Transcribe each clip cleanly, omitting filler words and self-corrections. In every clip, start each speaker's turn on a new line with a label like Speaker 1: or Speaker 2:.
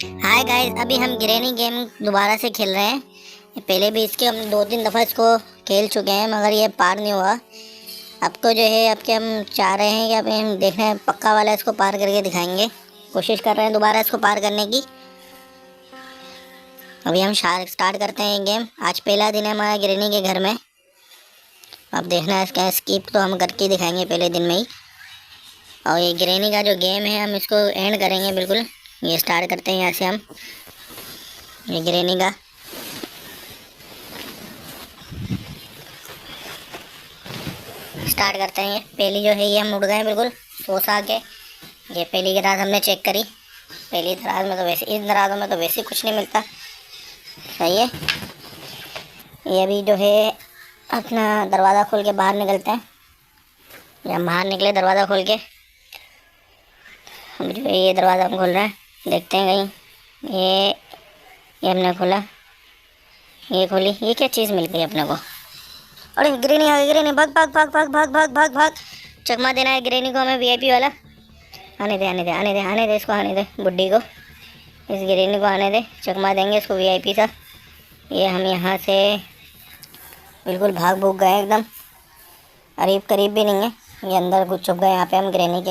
Speaker 1: Hi guys, अभी हम granny game दोबारा से खेल रहे हैं। पहले भी इसके हम 2-3 दफ़ा इसको खेल चुके हैं, मगर ये पार नहीं हुआ। आपको जो है आपके हम चाह रहे हैं कि अभी हम देख रहे हैं पक्का वाला इसको पार करके दिखाएंगे। कोशिश कर रहे हैं दोबारा इसको पार करने की। अभी हम स्टार्ट करते हैं ये गेम। आज पहला दिन है हमारा ग्रैनी के घर में। अब देखना है इसका स्किप तो हम करके दिखाएंगे पहले दिन में ही। और ये ग्रैनी का जो गेम है हम इसको एंड करेंगे बिल्कुल। ये स्टार्ट करते हैं यहाँ से हम ये ग्रैनी का। स्टार्ट करते हैं। पहली जो है ये हम उड़ गए बिल्कुल सोच के। ये पहली की रात हमने चेक करी। पहली रात में तो वैसे, इन रातों में तो वैसे कुछ नहीं मिलता। सही है। ये अभी जो है अपना दरवाज़ा खोल के बाहर निकलते हैं। ये हम बाहर निकले दरवाज़ा खोल के। हम जो है ये दरवाज़ा हम खोल रहे हैं, देखते हैं कहीं। ये हमने खोला, ये खोली। ये क्या चीज़ मिल गई अपने को? अरे ग्रैनी आ गई, ग्रैनी! भाग भाग भाग भाग भाग भाग भाग भाग। चकमा देना है ग्रैनी को हमें, वीआईपी वाला। आने दे आने दे आने दे आने दे इसको, आने दे बुड्ढी को। इस ग्रैनी को आने दे, चकमा देंगे इसको वीआईपी सा। ये हम यहाँ से बिल्कुल भाग भूग गए एकदम। करीब करीब भी नहीं है, ये अंदर कुछ छुप गए। यहाँ पे हम ग्रैनी के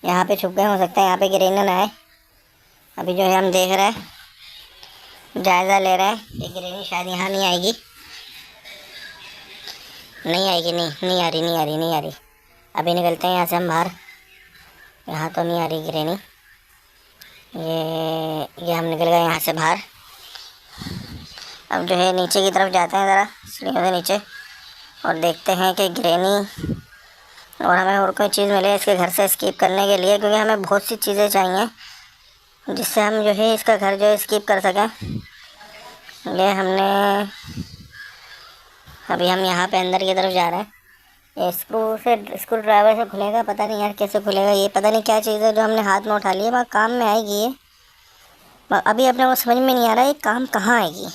Speaker 1: यहाँ पे छुप गए। हो सकता है यहाँ पे ग्रैनी ना आए। अभी जो है हम देख रहे हैं, जायज़ा ले रहे हैं। ये ग्रैनी शायद यहाँ नहीं आएगी, नहीं आएगी। नहीं आ रही, नहीं आ रही, नहीं आ रही। अभी निकलते हैं यहाँ से हम बाहर। यहाँ तो नहीं आ रही ग्रैनी। ये हम निकल गए यहाँ से बाहर। अब जो है नीचे की तरफ जाते हैं ज़रा, सीढ़ियों से नीचे, और देखते हैं कि ग्रैनी और हमें और कोई चीज़ मिले इसके घर से स्किप करने के लिए, क्योंकि हमें बहुत सी चीज़ें चाहिए जिससे हम जो है इसका घर जो है स्किप कर सकें। ये हमने अभी हम यहाँ पे अंदर की तरफ जा रहे हैं। ये स्क्रू ड्राइवर से खुलेगा, पता नहीं यार कैसे खुलेगा। ये पता नहीं क्या चीज़ है जो हमने हाथ में उठा ली है, मगर काम में आएगी ये। अभी अपने को समझ में नहीं आ रहा है ये काम कहाँ आएगी।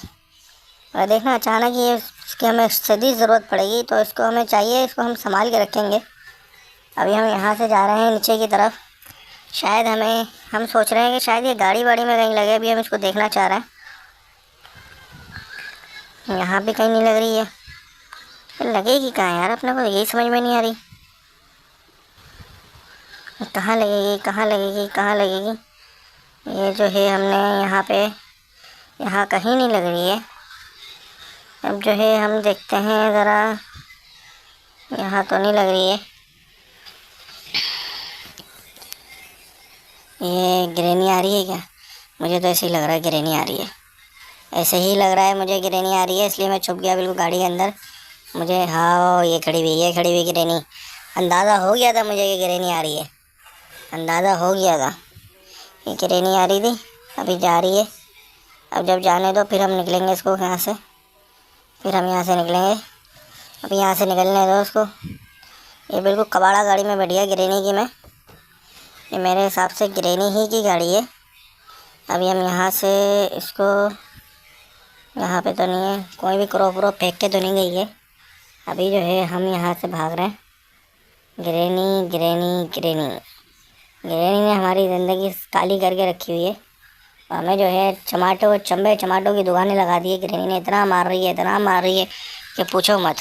Speaker 1: और देखना अचानक ये इसकी हमें सदी ज़रूरत पड़ेगी, तो इसको हमें चाहिए, इसको हम संभाल के रखेंगे। अभी हम यहाँ से जा रहे हैं नीचे की तरफ। शायद हम सोच रहे हैं कि शायद ये गाड़ी वाड़ी में कहीं लगे। अभी हम इसको देखना चाह रहे हैं। यहाँ भी कहीं नहीं लग रही है। लगेगी कहाँ यार, अपने को यही समझ में नहीं आ रही। कहाँ लगेगी, कहाँ लगेगी, कहाँ लगेगी? ये जो है हमने यहाँ कहीं नहीं लग रही है। अब जो है हम देखते हैं ज़रा, यहाँ तो नहीं लग रही है। ये ग्रैनी आ रही है क्या? मुझे तो ऐसे ही लग रहा है ग्रैनी आ रही है। ऐसे ही लग रहा है मुझे ग्रैनी आ रही है, इसलिए मैं छुप गया बिल्कुल गाड़ी के अंदर। मुझे, हाँ, ये खड़ी हुई ग्रैनी। अंदाज़ा हो गया था मुझे कि ग्रैनी आ रही है, अंदाज़ा हो गया था। ये ग्रैनी आ रही थी, अभी जा रही है। अब जब जाने दो फिर हम निकलेंगे इसको यहाँ से। फिर हम यहाँ से निकलेंगे। अभी यहाँ से निकलने दो उसको। ये बिल्कुल कबाड़ा गाड़ी में बैठ गया ग्रैनी की मैं। ये मेरे हिसाब से ग्रैनी ही की गाड़ी है। अभी हम यहाँ से इसको, यहाँ पे तो नहीं है, कोई भी क्रॉप फेंक के तो नहीं गई है। अभी जो है हम यहाँ से भाग रहे हैं। ग्रैनी ग्रैनी ग्रैनी ग्रैनी ने हमारी ज़िंदगी काली करके रखी हुई है। हमें जो है चमाटों की दुकानें लगा दी है ग्रैनी ने। इतना मार रही है कि पूछो मत।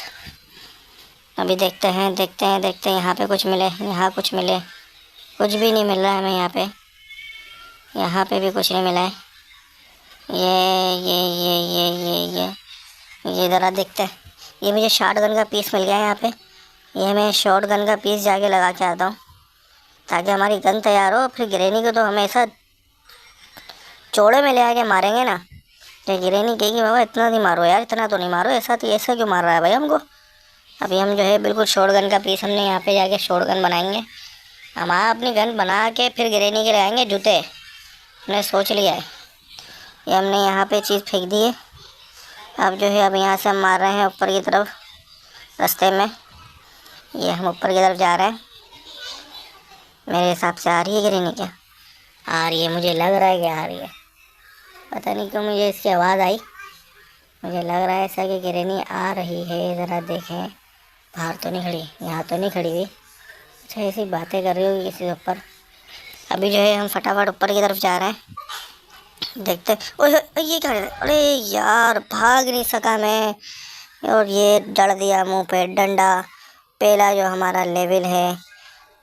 Speaker 1: अभी देखते हैं यहाँ पे कुछ मिले, यहाँ कुछ मिले। कुछ भी नहीं मिल रहा है हमें यहाँ पे भी कुछ नहीं मिला है। ये ज़रा देखते हैं। ये मुझे शॉट गन का पीस मिल गया है यहाँ पे। ये मैं शॉट गन का पीस जाके लगा के आता हूँ, ताकि हमारी गन तैयार हो। फिर ग्रैनी को तो हमेशा चौड़े में ले आके मारेंगे ना। तो ग्रैनी कहेगी बाबा इतना नहीं मारो यार, इतना तो नहीं मारो, ऐसा क्यों मार रहा है भाई हमको। अभी हम जो है बिल्कुल शॉट गन का पीस हमने यहाँ पे जाके शॉट गन बनाएंगे। हम अपनी गन बना के फिर ग्रैनी के लगाएंगे जूते। हमने सोच लिया है। ये हमने यहाँ पे चीज़ फेंक दी है। अब जो है अब यहाँ से हम मार रहे हैं ऊपर की तरफ रास्ते में। ये हम ऊपर की तरफ जा रहे हैं। मेरे हिसाब से आ रही है ग्रैनी क्या? आ रही है, मुझे लग रहा है कि आ रही है। पता नहीं क्यों मुझे इसकी आवाज़ आई। मुझे लग रहा है ऐसा कि ग्रैनी आ रही है। ज़रा देखें, बाहर तो नहीं खड़ी, यहाँ तो नहीं खड़ी हुई। अच्छा, ऐसी बातें कर रही होगी किसी ऊपर। अभी जो है हम फटाफट ऊपर की तरफ जा रहे हैं। देखते। ओए ओए, ये क्या है? अरे यार, भाग नहीं सका मैं, और ये जड़ दिया मुंह पे डंडा। पहला जो हमारा लेवल है,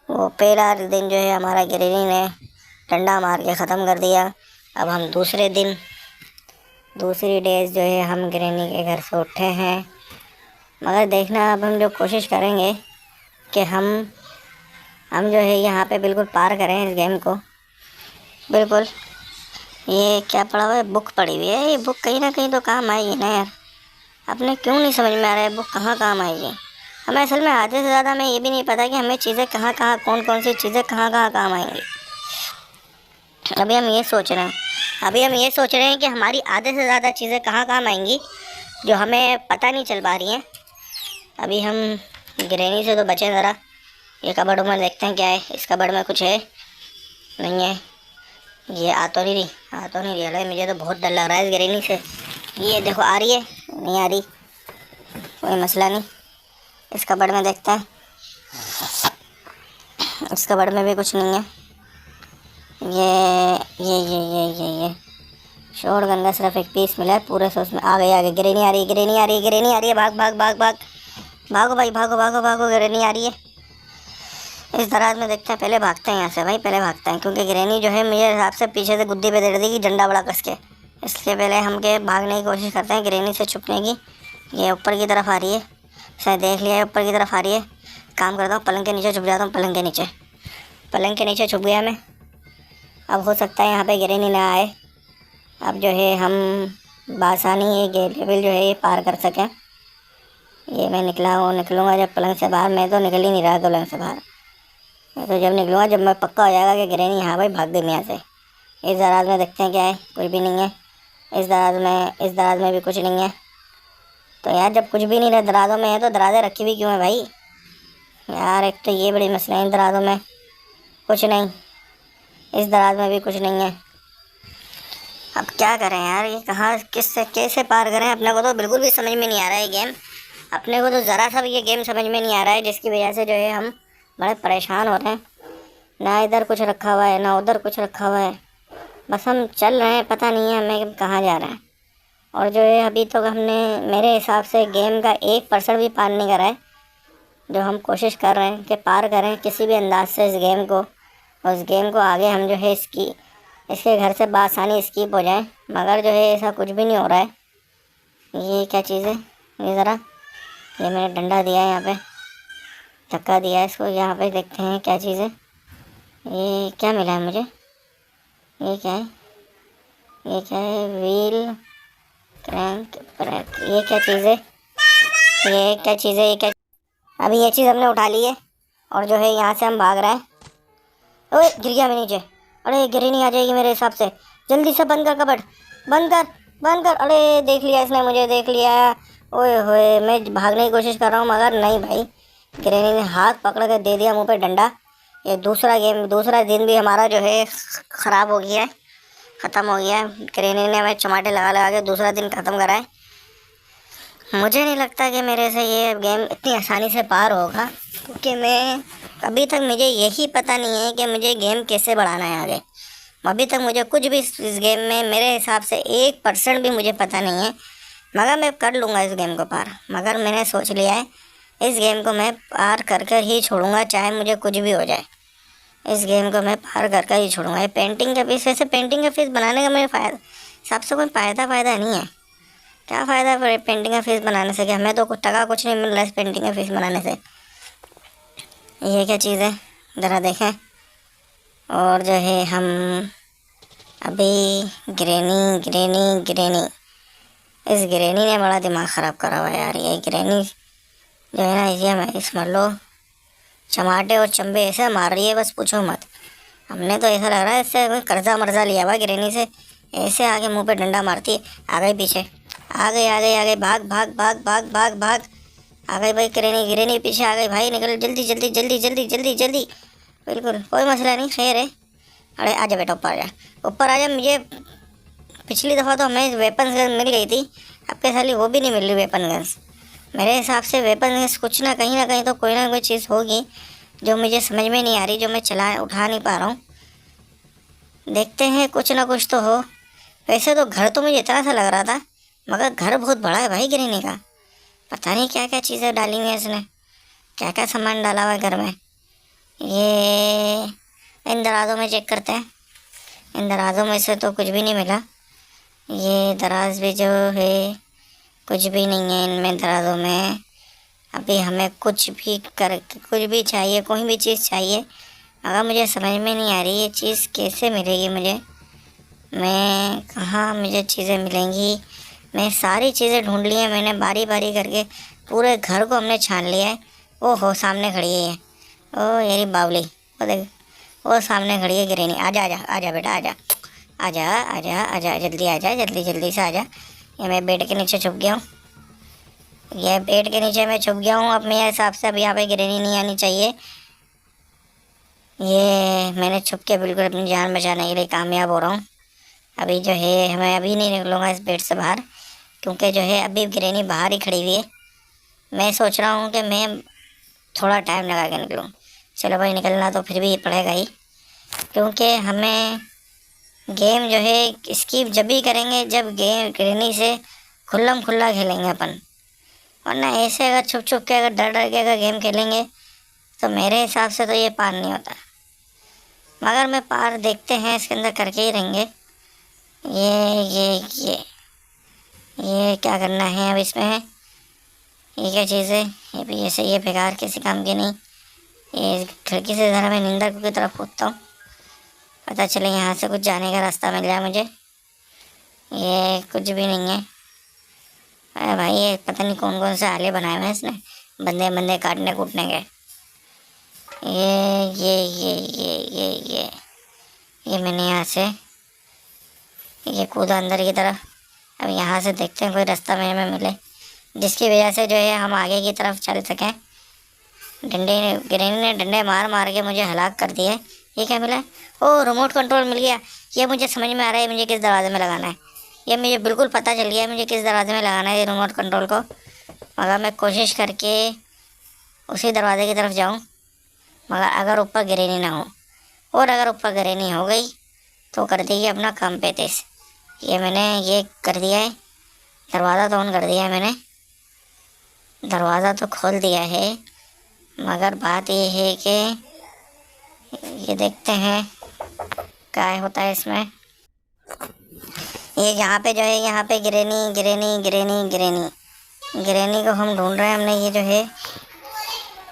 Speaker 1: वो पहला दिन जो है हमारा ग्रेनी ने डंडा मार के ख़त्म कर दिया। अब हम दूसरे दिन, दूसरी डेज जो है हम ग्रेनी के घर से उठे हैं। मगर देखना, अब हम जो कोशिश करेंगे कि हम जो है यहाँ पे बिल्कुल पार करें इस गेम को। बिल्कुल। ये क्या पड़ा हुआ है? बुक पड़ी हुई है। ये बुक कहीं ना कहीं तो काम आएगी ना यार। अपने क्यों नहीं समझ में आ रहा है बुक कहाँ काम आएगी। हमें असल में आधे से ज़्यादा हमें ये भी नहीं पता कि हमें चीज़ें कहाँ कहाँ, कौन कौन सी चीज़ें कहाँ कहाँ काम आएंगी। अभी हम ये सोच रहे हैं, कि हमारी आधे से ज़्यादा चीज़ें कहाँ काम आएंगी जो हमें पता नहीं चल पा रही हैं। अभी हम ग्रैनी से तो बचें ज़रा। ये कबर्ड में देखते हैं क्या है। इस कबर्ड में कुछ है? नहीं है। ये आ तो नहीं रही। अरे मुझे तो बहुत डर लग रहा है इस ग्रैनी से। ये देखो, आ रही है? नहीं आ रही, कोई मसला नहीं। इस कबर्ड में देखते हैं। इस कबर्ड में भी कुछ नहीं है। ये शोर गन का सिर्फ एक पीस मिला है पूरे से। उसमें आ गई ग्रैनी आ रही है। भागो भाई, भागो, ग्रैनी आ रही है। इस दराज में देखते हैं। पहले भागते हैं यहाँ से भाई, पहले भागते हैं, क्योंकि ग्रैनी जो है मेरे हिसाब से पीछे से गुद्दी पे दे रही थी डंडा बड़ा कस के। इसलिए पहले हम के भागने की कोशिश करते हैं ग्रैनी से छुपने की। ये ऊपर की तरफ आ रही है, शायद देख लिया है, ऊपर की तरफ आ रही है। काम करता हूँ, पलंग के नीचे छुप जाता हूँ। पलंग के नीचे छुप गया मैं। अब हो सकता है यहाँ पे ग्रैनी ना आए। अब जो है हम बासानी ये गेम लेवल जो है ये पार कर सकें। ये मैं निकलूँगा जब पलंग से बाहर। मैं तो निकल ही नहीं रहा पलंग से बाहर। मैं तो जब निकलूँगा जब मैं पक्का हो जाएगा कि ग्रैनी हाँ भाई भाग गई यहाँ से। इस दराज में देखते हैं क्या है। कुछ भी नहीं है इस दराज में भी कुछ नहीं है। तो यार जब कुछ भी नहीं रहा दराजों में है तो दराज़ें रखी हुई क्यों है भाई यार? एक तो ये बड़ी मसला है। इन दराजों में कुछ नहीं, इस दराज में भी कुछ नहीं है। अब क्या करें यार? ये कहाँ किससे कैसे पार करें? अपने को तो बिल्कुल भी समझ में नहीं आ रहा है गेम। अपने को तो ज़रा सा भी ये गेम समझ में नहीं आ रहा है, जिसकी वजह से जो है हम बड़े परेशान हो रहे हैं। ना इधर कुछ रखा हुआ है, ना उधर कुछ रखा हुआ है। बस हम चल रहे हैं, पता नहीं है हमें कहाँ जा रहे हैं। और जो है अभी तो हमने मेरे हिसाब से गेम का 1% भी पार नहीं करा है। जो हम कोशिश कर रहे हैं कि पार करें किसी भी अंदाज से इस गेम को, और इस गेम को आगे हम जो है इसके घर से बासानी स्किप हो जाए। मगर जो है ऐसा कुछ भी नहीं हो रहा है। ये क्या चीज़ है? ये ज़रा, ये मैंने डंडा दिया है यहाँ पे, धक्का दिया है इसको। यहाँ पे देखते हैं क्या चीज़ है। ये क्या मिला है मुझे? ये क्या है? Wheel crank brake. ये क्या चीज़ है? ये क्या? अभी ये चीज़ हमने उठा ली है और जो है यहाँ से हम भाग रहे हैं। ओए, गिर गया मैं नीचे। अरे ग्रैनी आ जाएगी मेरे हिसाब से। जल्दी से बंद कर कबर्ड, बंद कर। अरे देख लिया इसने, मुझे देख लिया। ओए होए, मैं भागने की कोशिश कर रहा हूँ मगर नहीं भाई, ग्रैनी ने हाथ पकड़ कर दे दिया मुंह पे डंडा। ये दूसरा दिन भी हमारा जो है ख़राब हो गया है, ख़त्म हो गया है। ग्रैनी ने हमें चमाटे लगा के दूसरा दिन ख़त्म करा है। मुझे नहीं लगता कि मेरे से ये गेम इतनी आसानी से पार होगा, क्योंकि मैं अभी तक मुझे यही पता नहीं है कि मुझे गेम कैसे बढ़ाना है आगे। अभी तक मुझे कुछ भी इस गेम में मेरे हिसाब से 1% भी मुझे पता नहीं है। मगर मैं कर लूँगा इस गेम को पार। मगर मैंने सोच लिया है इस गेम को मैं पार कर कर ही छोड़ूंगा, चाहे मुझे कुछ भी हो जाए। इस गेम को मैं पार कर कर ही छोड़ूंगा। ये पेंटिंग का पीस, वैसे पेंटिंग का पीस बनाने का मेरे हिसाब से कोई फ़ायदा नहीं है। क्या फ़ायदा पेंटिंग का फेस बनाने से? कि हमें तो कुछ नहीं मिल रहा है इस पेंटिंग का फेस बनाने से। ये क्या चीज़ है ज़रा देखें। और जो है हम अभी ग्रैनी इस ग्रैनी ने बड़ा दिमाग ख़राब करा हुआ है यार। ये ग्रैनी जो है ना, ये हमें समझ लो चमाटे और चंबे ऐसे मार रही है, बस पूछो मत। हमने तो ऐसा लग रहा है इससे कोई कर्जा लिया हुआ ग्रैनी से। ऐसे आगे मुंह पे डंडा मारती है। आ गई पीछे, आ गई, भाग। आ गई भाई ग्रैनी पीछे आ गई भाई। निकल जल्दी। बिल्कुल कोई मसला नहीं, खैर है। अरे आजा बेटा, ऊपर आ जा। मुझे पिछली दफ़ा तो हमें वेपन गन मिल गई थी, अब के साली वो भी नहीं मिल रही वेपन गन्स। मेरे हिसाब से वेपन गन्स कुछ ना कहीं तो कोई ना कोई चीज़ होगी जो मुझे समझ में नहीं आ रही, जो मैं उठा नहीं पा रहा हूँ। देखते हैं, कुछ ना कुछ तो हो। वैसे तो घर तो मुझे इतना सा लग रहा था, मगर घर बहुत बड़ा है भाई गिरनी का। पता नहीं क्या क्या चीज़ें डाली हुई हैं इसने, क्या क्या सामान डाला हुआ है घर में। ये इन दराजों में चेक करते हैं। इन दराजों में से तो कुछ भी नहीं मिला। ये दराज भी जो है कुछ भी नहीं है इनमें दराजों में। अभी हमें कुछ भी चाहिए, कोई भी चीज़ चाहिए, मगर मुझे समझ में नहीं आ रही ये चीज़ कैसे मिलेगी मुझे। मैं कहाँ मुझे चीज़ें मिलेंगी। मैं सारी चीज़ें ढूंढ ली हैं मैंने, बारी बारी करके पूरे घर को हमने छान लिया है। ओहो सामने खड़ी है ये। ओ येरी बावली, वो देख, वो सामने खड़ी है गिरनी। आजा आजा आजा बेटा आजा, आजा आजा आजा, जल्दी आजा, जल्दी जल्दी से आजा। ये मैं बेड के नीचे छुप गया हूँ, ये बेड के नीचे मैं छुप गया हूँ। अब मेरे हिसाब से अब यहाँ पे गिरनी नहीं आनी चाहिए। ये मैंने छुप के बिल्कुल अपनी जान बचाने के लिए कामयाब हो रहा हूँ। अभी जो है मैं अभी नहीं निकलूँगा इस बेड से बाहर, क्योंकि जो है अभी गिरनी बाहर ही खड़ी हुई है। मैं सोच रहा हूँ कि मैं थोड़ा टाइम लगा के निकलूँ। चलो भाई निकलना तो फिर भी पड़ेगा ही, क्योंकि हमें गेम जो है स्किप जब भी करेंगे जब गेम गिरनी से खुल्लम खुल्ला खेलेंगे अपन। वरना ऐसे अगर छुप छुप के अगर डर डर के अगर गेम खेलेंगे तो मेरे हिसाब से तो ये पार नहीं होता। मगर मैं पार देखते हैं इसके अंदर करके ही रहेंगे। ये ये क्या करना है अब इसमें। ये क्या चीज़ है, ये भी ऐसे, ये बेकार किसी काम की नहीं। ये खिड़की से ज़रा मैं नींदर की तरफ कूदता हूँ, पता चले यहाँ से कुछ जाने का रास्ता मिल जाए मुझे। ये कुछ भी नहीं है। अरे भाई ये पता नहीं कौन कौन से आले बनाए हुए हैं इसने, बंदे बंदे काटने कूटने के। ये ये मैंने यहाँ से ये कूदा अंदर की तरफ। अब यहाँ से देखते हैं कोई रास्ता में मिले जिसकी वजह से जो है हम आगे की तरफ चल सकें। गिरनी ने डंडे मार मार के मुझे हलाक कर दिया है। ये क्या मिला? ओह रिमोट कंट्रोल मिल गया। ये मुझे समझ में आ रहा है मुझे किस दरवाजे में लगाना है। ये मुझे बिल्कुल पता चल गया है मुझे किस दरवाजे में लगाना है ये रिमोट कंट्रोल को। मगर मैं कोशिश करके उसी दरवाजे की तरफ जाऊँ, मगर अगर ऊपर गिरनी ना हो, और अगर ऊपर गिरनी हो गई तो कर देगी अपना काम पे तेज। ये मैंने ये कर दिया है, दरवाज़ा तो ऑन कर दिया है मैंने, दरवाज़ा तो खोल दिया है। मगर बात ये है कि ये देखते हैं क्या होता है इसमें। ये यहाँ पे जो है यहाँ पे गिरनी को हम ढूंढ रहे हैं हमने। ये जो है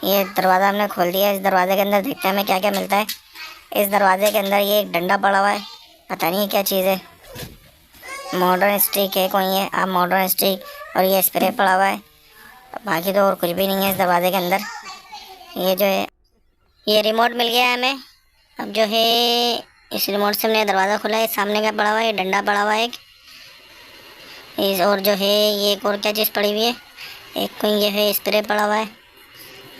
Speaker 1: ये दरवाज़ा हमने खोल दिया। इस दरवाजे के अंदर देखते हैं हमें क्या क्या मिलता है। इस दरवाजे के अंदर ये एक डंडा पड़ा हुआ है, पता नहीं क्या चीज़ है। मॉडर्न स्टिक है कोई है, आप मॉडर्न स्टिक, और ये स्प्रे पड़ा हुआ है। बाकी तो और कुछ भी नहीं है इस दरवाजे के अंदर। ये जो है ये रिमोट मिल गया है हमें। अब जो है इस रिमोट से हमने दरवाज़ा खोला है। सामने क्या पड़ा हुआ है, डंडा पड़ा हुआ है एक। और जो है ये एक और क्या चीज़ पड़ी हुई है, एक कोई ये है स्प्रे पड़ा हुआ है।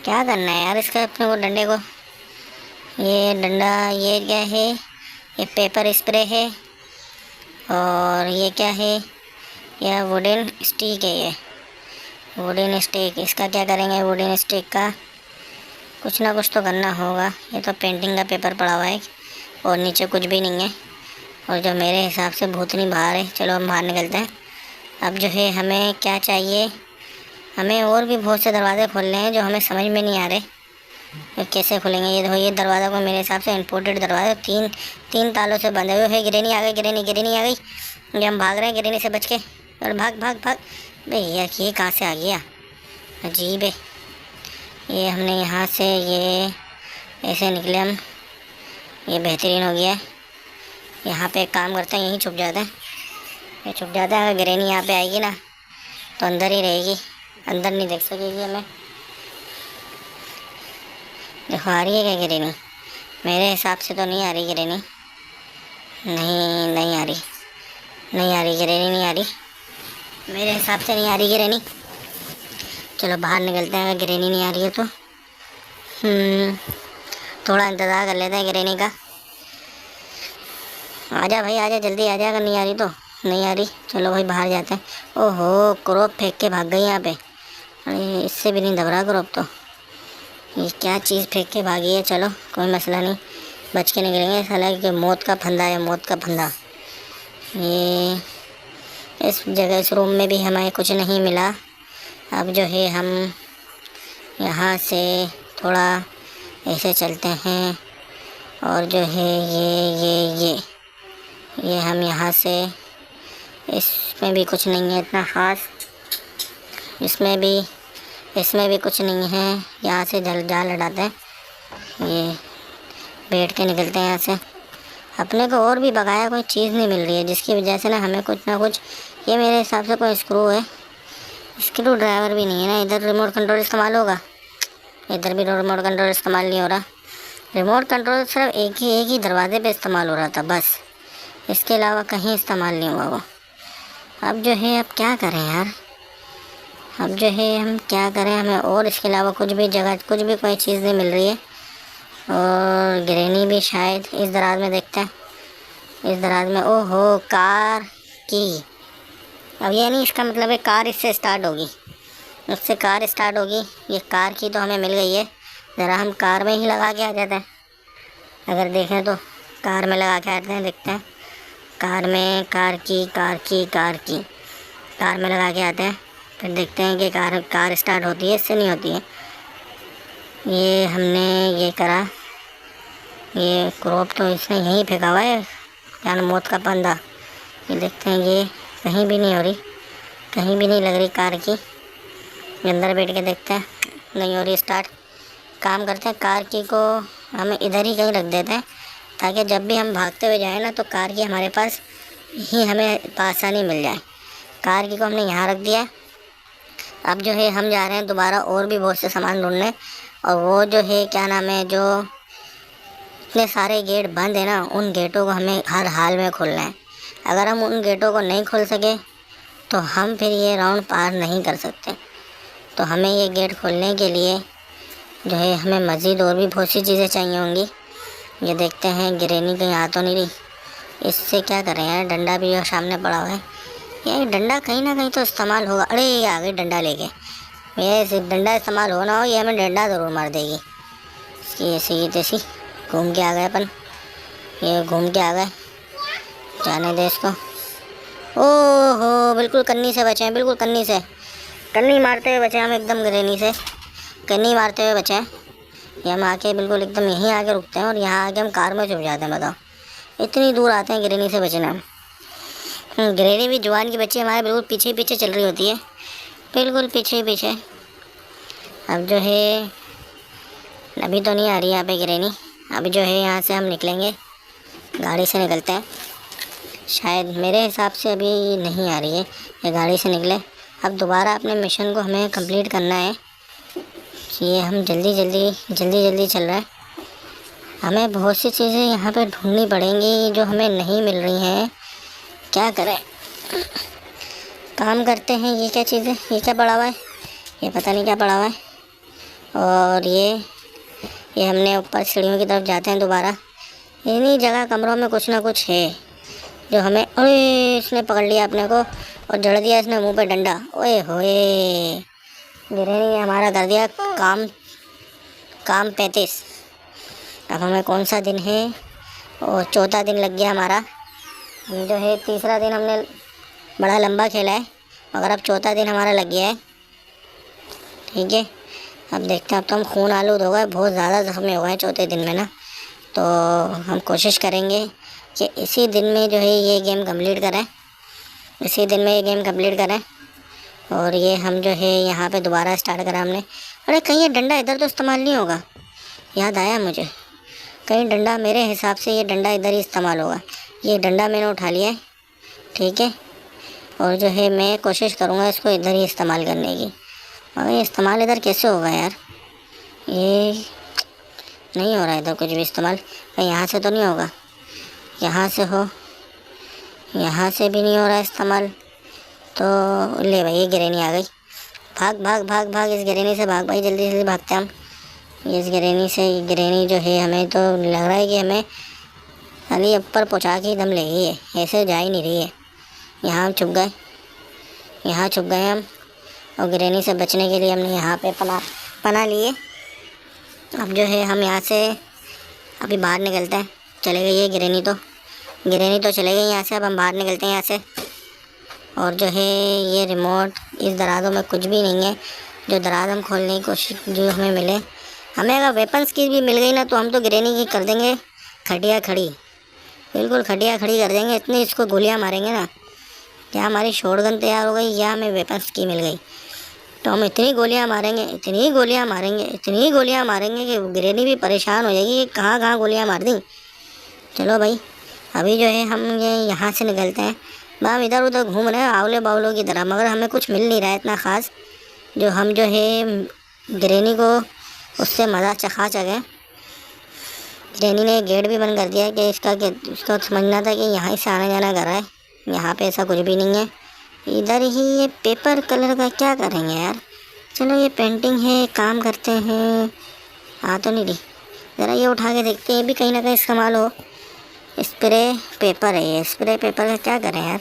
Speaker 1: क्या करना है यार इसका अपने को डंडे को। ये डंडा ये क्या है, ये पेपर स्प्रे है। और ये क्या है, यह वुडन स्टिक है। ये वुडन स्टिक, इसका क्या करेंगे। वुडन स्टिक का कुछ ना कुछ तो करना होगा। ये तो पेंटिंग का पेपर पड़ा हुआ है और नीचे कुछ भी नहीं है। और जो मेरे हिसाब से भूतनी बाहर है। चलो हम बाहर निकलते हैं। अब जो है हमें क्या चाहिए, हमें और भी बहुत से दरवाज़े खोलने हैं जो हमें समझ में नहीं आ रहे तो कैसे खुलेंगे। ये देखो ये दरवाज़ा को मेरे हिसाब से इम्पोर्टेड दरवाज़ा तीन तालों से बंधे हुए है। गिरनी आ गई, गिरनी आ गई। ये हम भाग रहे हैं गिरनी से बच के, और भाग भाग भाग। भैया ये कहाँ से आ गया, अजीब है। ये हमने यहाँ से ये ऐसे निकले हम, ये बेहतरीन हो गया। यहाँ पे एक काम करते हैं, यहीं छुप जाते हैं। ये छुप जाता है, अगर गिरनी यहाँ पे आएगी ना तो अंदर ही रहेगी, अंदर नहीं देख सकेगी हमें। देखो आ रही है क्या गिरनी? मेरे हिसाब से तो नहीं आ रही गिरनी। नहीं आ रही गिरनी, नहीं आ रही मेरे हिसाब से, नहीं आ रही गिरनी। चलो बाहर निकलते हैं अगर गिरनी नहीं आ रही है तो। थोड़ा इंतज़ार कर लेते हैं गिरनी का। आजा भाई आजा, जल्दी आजा, अगर नहीं आ रही तो। नहीं आ रही, चलो भाई बाहर जाते हैं। ओहो क्रोप फेंक के भाग गई यहाँ पे। अरे इससे भी नहीं दबरा क्रोप तो। ये क्या चीज़ फेंक के भागी है। चलो कोई मसला नहीं, बच के निकलेंगे। साला कि मौत का फंदा है, मौत का फंदा। ये इस जगह, इस रूम में भी हमें कुछ नहीं मिला। अब जो है हम यहाँ से थोड़ा ऐसे चलते हैं और जो है ये हम यहाँ से, इसमें भी कुछ नहीं है इतना ख़ास, इसमें भी कुछ नहीं है। यहाँ से जाल हटाते हैं, ये बैठ के निकलते हैं यहाँ से। अपने को और भी बकाया कोई चीज़ नहीं मिल रही है, जिसकी वजह से ना हमें कुछ ना कुछ, ये मेरे हिसाब से कोई स्क्रू है, स्क्रू ड्राइवर भी नहीं है ना। इधर रिमोट कंट्रोल इस्तेमाल होगा, इधर भी रिमोट कंट्रोल इस्तेमाल नहीं हो रहा। रिमोट कंट्रोल सिर्फ एक ही दरवाजे पे इस्तेमाल हो रहा था बस, इसके अलावा कहीं इस्तेमाल नहीं हुआ वो। अब जो है अब क्या करें यार, अब जो है हम क्या करें, हमें और इसके अलावा कुछ भी जगह, कुछ भी कोई चीज़ नहीं मिल रही है। और ग्रेनी भी शायद इस दराज में, देखते हैं इस दराज में। ओहो, कार की, अब ये नहीं, इसका मतलब है कार इससे स्टार्ट होगी, उससे कार स्टार्ट होगी। ये कार की तो हमें मिल गई है, ज़रा हम कार में ही लगा के आ जाते हैं। अगर देखें तो कार में लगा के आते हैं, देखते हैं कार में, कार में लगा के आते हैं, फिर देखते हैं कि कार स्टार्ट होती है, इससे नहीं होती है। ये हमने ये करा, ये क्रॉप तो इसने यहीं फेंका हुआ है, क्या नाम, मौत का पंदा। ये देखते हैं, ये कहीं भी नहीं हो रही, कहीं भी नहीं लग रही कार की। अंदर बैठ के देखते हैं, नहीं हो रही स्टार्ट। काम करते हैं, कार की को हमें इधर ही कहीं रख देते हैं, ताकि जब भी हम भागते हुए जाएं ना तो कार की हमारे पास ही हमें आसानी मिल जाए। कार की को हमने यहाँ रख दिया। अब जो है हम जा रहे हैं दोबारा और भी बहुत से सामान ढूंढने, और वो जो है क्या नाम है, जो इतने सारे गेट बंद है ना, उन गेटों को हमें हर हाल में खोलना है। अगर हम उन गेटों को नहीं खोल सके तो हम फिर ये राउंड पार नहीं कर सकते। तो हमें ये गेट खोलने के लिए जो है हमें मज़ीद और भी बहुत सी चीज़ें चाहिए होंगी। ये देखते हैं, ग्रेनी कहीं आ तो नहीं रही, इससे क्या करें यार, डंडा भी सामने पड़ा हुआ है, ये डंडा कहीं ना कहीं तो इस्तेमाल होगा। अरे ये आ गई डंडा लेके, ये सिर्फ डंडा इस्तेमाल हो ना हो, ये हमें डंडा ज़रूर मार देगी। इसकी ऐसी ये तैसी घूम के आ गए अपन, ये घूम के आ गए, जाने दे इसको। ओहो, बिल्कुल कन्नी से बचे हैं, बिल्कुल कन्नी से, कन्नी मारते हुए बचे हम, एकदम ग्रेनी से कन्नी मारते हुए बचे हैं। ये हम आके बिल्कुल एकदम यहीं आके रुकते हैं, और यहाँ आके हम कार में छुप जाते हैं। बताओ, इतनी दूर आते हैं ग्रेनी से बचना। ग्रेनी भी जवान की बच्ची हमारे बिल्कुल पीछे पीछे चल रही होती है, बिल्कुल पीछे पीछे। अब जो है अभी तो नहीं आ रही यहाँ पे ग्रेनी। अभी जो है यहाँ से हम निकलेंगे, गाड़ी से निकलते हैं। शायद मेरे हिसाब से अभी नहीं आ रही है, ये गाड़ी से निकले। अब दोबारा अपने मिशन को हमें कंप्लीट करना है। ये हम जल्दी चल रहे हैं। हमें बहुत सी चीज़ें यहाँ पे ढूंढनी पड़ेंगी जो हमें नहीं मिल रही हैं। क्या करें, काम करते हैं। ये क्या चीज़ है, ये क्या पड़ा हुआ है, ये पता नहीं क्या पड़ा हुआ है। और ये हमने ऊपर सीढ़ियों की तरफ जाते हैं दोबारा। इन्हीं जगह कमरों में कुछ ना कुछ है जो हमें, अरे इसने पकड़ लिया अपने को और जड़ दिया इसने मुंह पे डंडा। ओए होए, गिरने ने हमारा कर दिया काम 35। अब हमें कौन सा दिन है, और चौथा दिन लग गया हमारा। हम जो है तीसरा दिन हमने बड़ा लंबा खेला है, मगर अब चौथा दिन हमारा लग गया है। ठीक है, अब देखते हैं। अब तो हम खून आलूद हो गए, बहुत ज़्यादा ज़ख्मी हो गए चौथे दिन में ना। तो हम कोशिश करेंगे कि इसी दिन में जो है ये गेम कंप्लीट करें, इसी दिन में ये गेम कंप्लीट करें। और ये हम जो है यहाँ पे दोबारा स्टार्ट करा हमने। अरे कहीं ये डंडा इधर तो इस्तेमाल नहीं होगा, याद आया मुझे, कहीं डंडा, मेरे हिसाब से ये डंडा इधर ही इस्तेमाल होगा। ये डंडा मैंने उठा लिया है, ठीक है। और जो है मैं कोशिश करूँगा इसको इधर ही इस्तेमाल करने की। मगर ये इस्तेमाल इधर कैसे होगा यार, ये नहीं हो रहा है इधर कुछ भी इस्तेमाल। कहीं यहाँ से तो नहीं होगा, यहाँ से हो, यहाँ से भी नहीं हो रहा इस्तेमाल। तो ले भाई, ये गिरेनी आ गई। भाग भाग भाग भाग, इस गिरेनी से भाग भाई, जल्दी जल्दी भागते हम इस गिरेनी से। गिरेनी जो है हमें तो लग रहा है कि हमें खाली ऊपर पहुँचा के ही दम ले गई है, ऐसे जा ही नहीं रही है। यहाँ हम छुप गए, यहाँ छुप गए हम, और गिरेनी से बचने के लिए हमने यहाँ पे पना लिए। अब जो है हम यहाँ से अभी बाहर निकलते हैं। चले गई है गिरेनी, तो गिरनी तो चले गई यहाँ से। अब हम बाहर निकलते हैं यहाँ से। और जो है ये रिमोट, इस दराज़ों में कुछ भी नहीं है। जो दराज हम खोलने की कोशिश जो हमें मिले, हमें अगर वेपन्स की भी मिल गई ना तो हम तो गिरनी की कर देंगे खटिया खड़ी, बिल्कुल खटिया खड़ी कर देंगे। इतनी इसको गोलियां मारेंगे ना, या हमारी शॉटगन तैयार हो गई या हमें वेपन्स की मिल गई तो हम इतनी गोलियां मारेंगे, इतनी गोलियां मारेंगे, इतनी गोलियां मारेंगे कि गिरनी भी परेशान हो जाएगी कि कहाँ कहाँ गोलियां मार दी। चलो भाई, अभी जो है हम ये यहाँ से निकलते हैं। हम इधर उधर घूम रहे हैं आंवले बावलों की तरह, मगर हमें कुछ मिल नहीं रहा है इतना ख़ास जो हम जो है गिरनी को उससे मज़ा चखा सकें। गिरनी ने गेट भी बंद कर दिया कि उसका समझना था कि यहाँ से आना जाना कर रहा है। यहाँ पे ऐसा कुछ भी नहीं है। इधर ही ये पेपर कलर का क्या करेंगे यार। चलो ये पेंटिंग है, काम करते हैं। आ तो नहीं रही, ज़रा ये उठा के देखते हैं, ये भी कहीं ना कहीं इस्तेमाल हो। स्प्रे पेपर है ये, स्प्रे पेपर का क्या करें यार,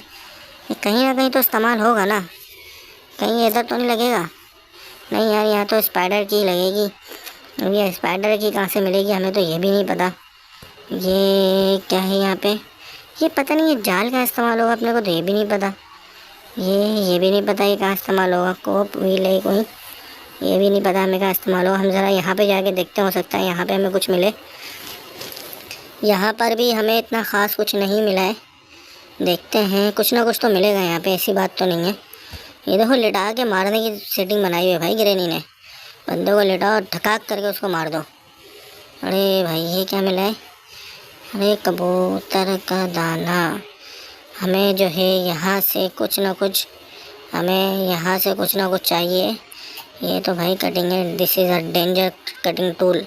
Speaker 1: ये कहीं ना कहीं तो इस्तेमाल होगा ना। कहीं इधर तो नहीं लगेगा? नहीं यार, यहाँ तो स्पाइडर की लगेगी। अब ये स्पाइडर की कहाँ से मिलेगी हमें तो ये भी नहीं पता। ये क्या है यहाँ पे, ये पता नहीं ये जाल का इस्तेमाल होगा अपने को तो ये भी नहीं पता। ये भी नहीं पता ये कहाँ इस्तेमाल होगा। कोप व्हील है कोई, ये भी नहीं पता हमें कहाँ इस्तेमाल होगा। हम ज़रा यहाँ पे जाके देखते, हो सकता है यहाँ पे हमें कुछ मिले। यहाँ पर भी हमें इतना ख़ास कुछ नहीं मिला है। देखते हैं, कुछ ना कुछ तो मिलेगा यहाँ पे, ऐसी बात तो नहीं है। ये देखो लिटा के मारने की सेटिंग बनाई हुई है भाई गिरनी ने। बंदे को लिटाओ और ठकाक करके उसको मार दो। अरे भाई ये क्या मिला है? अरे कबूतर का दाना। हमें जो है यहाँ से कुछ ना कुछ, हमें यहाँ से कुछ ना कुछ चाहिए। ये तो भाई कटिंग है, this is a danger cutting tool.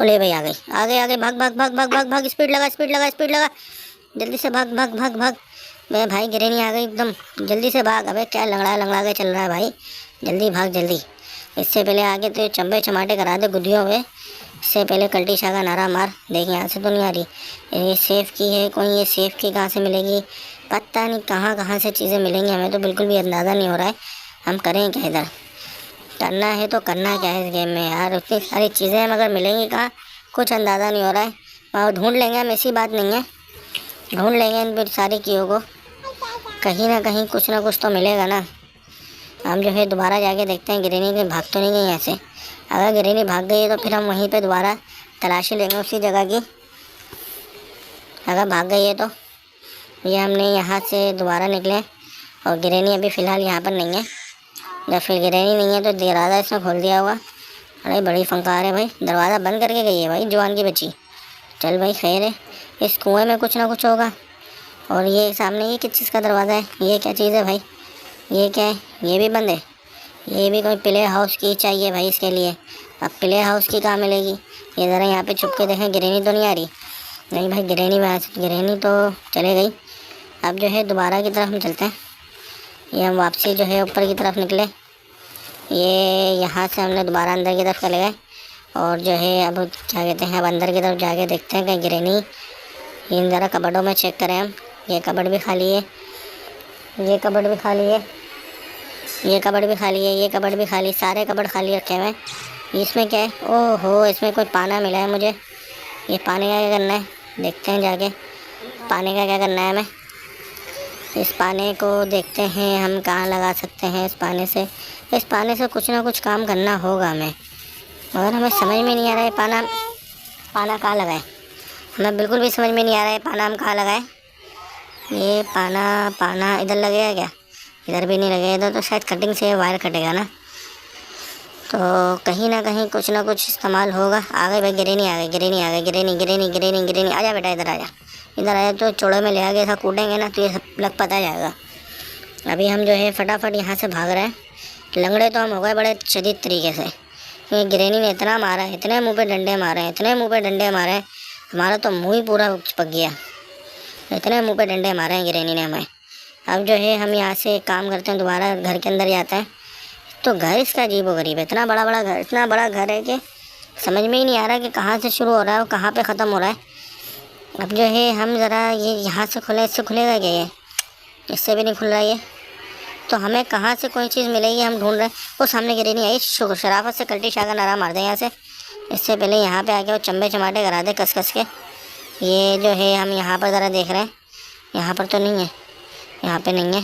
Speaker 1: ओले भाई आ गई, आगे आगे, भाग भाग भाग भाग भाग भाग, स्पीड लगा स्पीड लगा स्पीड लगा, जल्दी से भाग भाग भाग भाग। मैं भाई गिरनी आ गई एकदम, जल्दी से भाग। अबे क्या लंगड़ा के चल रहा है भाई, जल्दी भाग जल्दी। इससे पहले आगे तो चंबे चमाटे करा दे गुदियों में। इससे पहले कल्टी शाह का नारा मार। देखिए यहाँ से तो नहीं आ रही। ये सेफ़ की है कोई, ये सेफ़ की कहाँ से मिलेगी पता नहीं, कहाँ कहाँ से चीज़ें मिलेंगी हमें तो बिल्कुल भी अंदाज़ा नहीं हो रहा है। हम करें क्या इधर, करना है तो करना क्या है इस गेम में यार। उतनी सारी चीज़ें हैं मगर मिलेंगी कहाँ, कुछ अंदाज़ा नहीं हो रहा है। और ढूंढ लेंगे हम, ऐसी बात नहीं है, ढूंढ लेंगे इन सारी कीओं को, कहीं ना कहीं कुछ ना कुछ तो मिलेगा ना। हम जो है दोबारा जाके देखते हैं गिरनी कहीं भाग तो नहीं गई यहाँ से। अगर गिरनी भाग गई है तो फिर हम वहीं पे दोबारा तलाशी लेंगे उसी जगह की। अगर भाग गई है तो ये हमने यहाँ से दोबारा निकले और गिरनी अभी फ़िलहाल यहाँ पर नहीं है। जब फिर गिरनी नहीं है तो दरवाज़ा इसने खोल दिया होगा। अरे बड़ी फंकार है भाई, दरवाज़ा बंद करके गई है भाई जवान की बच्ची। चल भाई खैर है, इस कुएँ में कुछ ना कुछ होगा। और ये सामने ये किस चीज़ का दरवाज़ा है, ये क्या चीज़ है भाई, ये क्या है, ये भी बंद है। ये भी कोई प्ले हाउस की चाहिए भाई इसके लिए। अब प्ले हाउस की कहाँ मिलेगी? ये ज़रा यहाँ पे छुप के देखें, गिरनी तो नहीं आ रही। नहीं भाई गिरनी में गिरनी तो चले गई। अब जो है दोबारा की तरफ हम चलते हैं। ये हम वापसी जो है ऊपर की तरफ निकले। ये यहाँ से हमने दोबारा अंदर की तरफ चले गए और जो है अब क्या कहते हैं, अब अंदर की तरफ जाके देखते हैं कहीं गिरनी। इन ज़रा कबर्डों में चेक करें हम। ये कबर्ड भी खाली है, ये कबर्ड भी खाली है, ये कबर्ड भी खाली है, ये कबर्ड भी खाली, सारे कबर्ड खाली रखे हुए हैं। इसमें क्या है, ओहो इसमें कोई पाना मिला है मुझे। ये पानी का क्या करना है, देखते हैं जाके पानी का क्या करना है हमें। इस पानी को देखते हैं हम कहाँ लगा सकते हैं। इस पानी से कुछ ना कुछ काम करना होगा हमें, मगर हमें समझ में नहीं आ रहा है पाना कहाँ लगाए। हमें बिल्कुल भी समझ में नहीं आ रहा है पाना हम कहाँ लगाए। ये पाना इधर लगेगा क्या? इधर भी नहीं लगेगा, इधर तो शायद कटिंग से वायर कटेगा ना। तो कहीं ना कहीं कुछ ना कुछ इस्तेमाल होगा। आ गई भाई गिरनी, आ गई गिरनी, आ गई गिरनी गिरनी गिरनी गिरनी। आजा बेटा इधर आजा, इधर आया तो चौड़े में ले आगे ऐसा कूदेंगे ना तो ये सब लग पता जाएगा। अभी हम जो है फटाफट यहाँ से भाग रहे हैं। लंगड़े तो हम हो गए बड़े शदीद तरीके से। ये गिरनी ने इतना मारा है, इतने मुँह पे डंडे मारे हैं, इतने मुँह पे डंडे मारे हैं, हमारा तो मुँह ही पूरा पक गया। इतने मुँह पे डंडे मारे हैं गिरनी ने हमें। अब जो है हम यहाँ से काम करते हैं, दोबारा घर के अंदर जाते हैं। तो घर इसका अजीब व गरीब है, इतना बड़ा घर, इतना बड़ा घर है कि समझ में ही नहीं आ रहा कि कहाँ से शुरू हो रहा है और कहाँ पे ख़त्म हो रहा है। अब जो है हम ज़रा ये यहाँ से खुले, इससे खुलेगा क्या ये? इससे भी नहीं खुल रहा है ये। तो हमें कहाँ से कोई चीज़ मिलेगी हम ढूंढ रहे हैं। वो सामने गिरनी आई, शराफत से कल्टी शाह का नारा मार दें यहाँ से। इससे पहले यहाँ पे आके वो चंबे चमाटे करा दे कस कस के। ये जो है हम यहाँ पर ज़रा देख रहे हैं, यहाँ पर तो नहीं है, यहाँ पे नहीं है।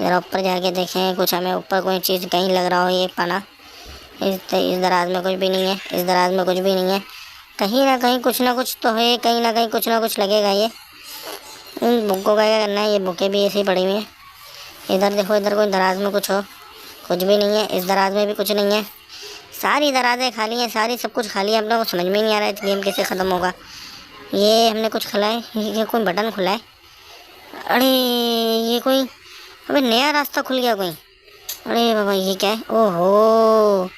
Speaker 1: ज़रा ऊपर जाके देखें, कुछ हमें ऊपर कोई चीज़ कहीं लग रहा हो। ये पना इस दराज में कुछ भी नहीं है, इस दराज में कुछ भी नहीं है। कहीं ना कहीं कुछ ना कुछ तो है, कहीं ना कहीं कुछ ना कुछ लगेगा। ये इन बुकों का क्या करना है, ये बुकें भी ऐसी पड़ी हुई हैं। इधर देखो, इधर कोई दराज में कुछ हो, कुछ भी नहीं है। इस दराज में भी कुछ नहीं है। सारी दराज़ें खाली हैं, सारी सब कुछ खाली है। अपने को समझ में ही नहीं आ रहा है गेम कैसे ख़त्म होगा। ये हमने कुछ खुला है, ये कोई बटन खुला है। अरे ये कोई, अबे नया रास्ता खुल गया कोई। अरे बाबा ये क्या है? ओहो,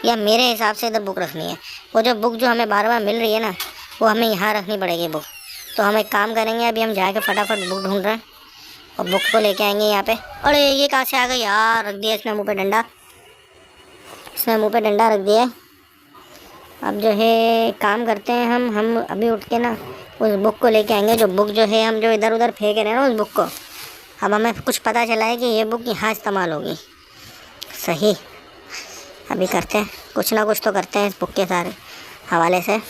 Speaker 1: या मेरे हिसाब से इधर बुक रखनी है। वो जो बुक जो हमें बार बार मिल रही है ना, वो हमें यहाँ रखनी पड़ेगी बुक। तो हम एक काम करेंगे, अभी हम जाके फटाफट बुक ढूंढ रहे हैं और बुक को लेके आएंगे यहाँ पे। अरे ये कहाँ से आ गई यार? रख दिया इसने मुँह पे डंडा, इसने मुँह पे डंडा रख दिया। अब जो है काम करते हैं, हम अभी उठ के ना उस बुक को लेके आएंगे। जो बुक जो है हम जो इधर उधर फेंक रहे हैं ना उस बुक को, अब हमें कुछ पता चला है कि ये बुक यहाँ इस्तेमाल होगी। सही, अभी करते हैं, कुछ ना कुछ तो करते हैं इस बुक के सारे हवाले से।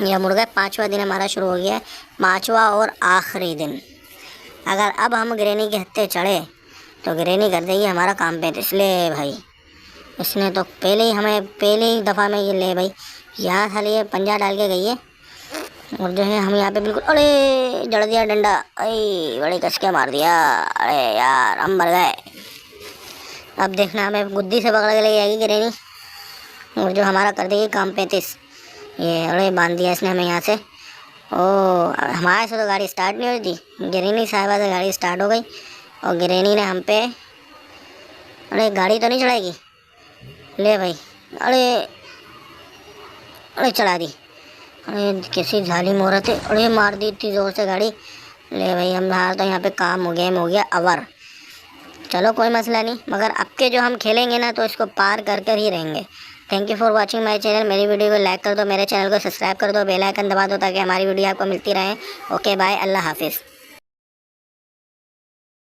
Speaker 1: यह मुर्गा 5वां दिन हमारा शुरू हो गया है, 5वां और आखिरी दिन। अगर अब हम ग्रैनी के हत्थे चढ़े तो ग्रैनी कर देगी हमारा काम पे। इसलिए भाई इसने तो पहले ही दफ़ा में ये ले भाई, यहाँ खाली ये पंजा डाल के गई है। और जो है हम यहाँ पे बिल्कुल, अरे जड़ दिया डंडा, अरे बड़े कस के मार दिया। अरे यार हम मर गए। अब देखना हमें गुद्दी से पकड़ के ले जाएगी ग्रैनी और जो हमारा कर देगी काम 35। ये अरे बांध दिया इसने हमें यहाँ से। ओ हमारे से तो गाड़ी स्टार्ट नहीं हो रही थी, ग्रैनी साहिबा से गाड़ी स्टार्ट हो गई और ग्रैनी ने हम पे, अरे गाड़ी तो नहीं चढ़ाएगी, ले भाई। अरे अरे चढ़ा दी। अरे कैसी जालिम औरत है। अरे मार दी इतनी ज़ोर से गाड़ी। ले भाई हमारा तो यहाँ पे काम हो गया अवर। चलो कोई मसला नहीं, मगर अब के जो हम खेलेंगे ना तो इसको पार कर कर ही रहेंगे। Thank you for watching my channel. मेरी वीडियो को लाइक कर दो, मेरे चैनल को सब्सक्राइब कर दो, बेल आइकन दबा दो ताकि हमारी वीडियो आपको मिलती रहे। ओके बाय, अल्लाह हाफिज़।